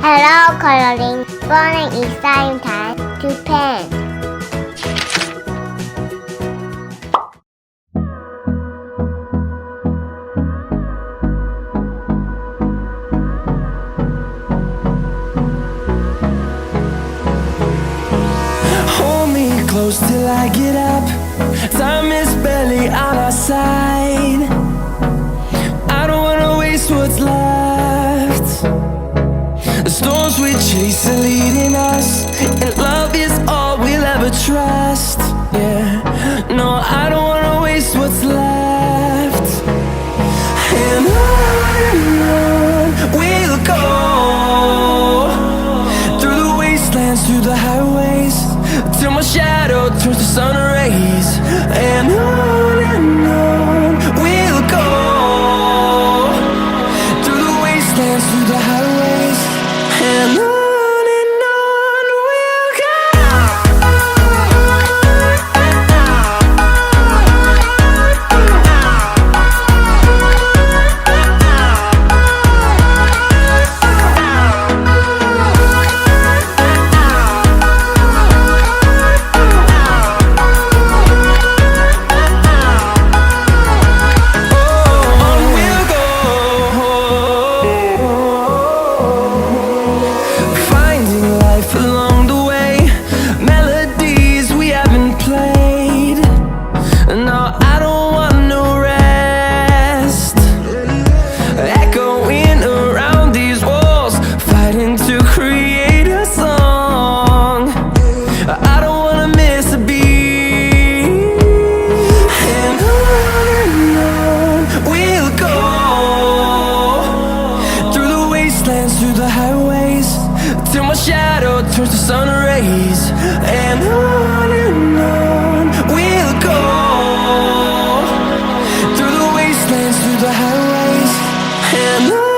Hello, coloring. Fun and exciting time to paint. Hold me close till I get up. Time is barely on our side. I don't wanna waste what's left. The storms we chase are leading us, and love is all we'll ever trust. Yeah, no, I don't wanna waste what's left. And on we'll go, through the wastelands, through the highways, till my shadow turns to sun rays. And on we'll go, through the wastelands, through the highways, and on we'll go. Along the way, melodies we haven't played. No, I don't want no rest. Echoing around these walls, fighting to create a song. I don't wanna miss a beat. And on we'll go, through the wastelands, through the highways, till my shadow turns to sun rays. And on we'll go, through the wastelands, through the highways, and on.